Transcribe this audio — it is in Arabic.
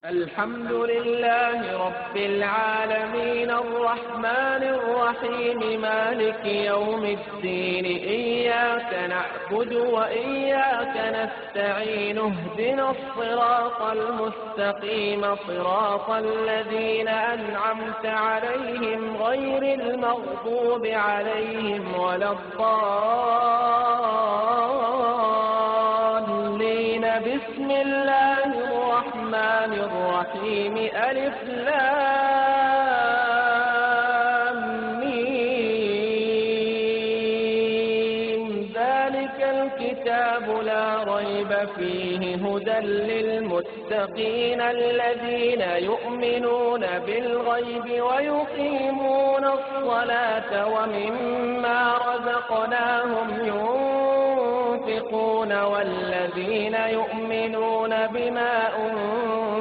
الحمد لله رب العالمين الرحمن الرحيم مالك يوم الدين إياك نعبد وإياك نستعين اهدنا الصراط المستقيم صراط الذين أنعمت عليهم غير المغضوب عليهم ولا الضالين بسم الله الرحمن الرحيم ألف لام ميم ذلك الكتاب لا ريب فيه هدى للمتقين الذين يؤمنون بالغيب ويقيمون الصلاة ومما رزقناهم ينفقون والذين يؤمنون بما أنزل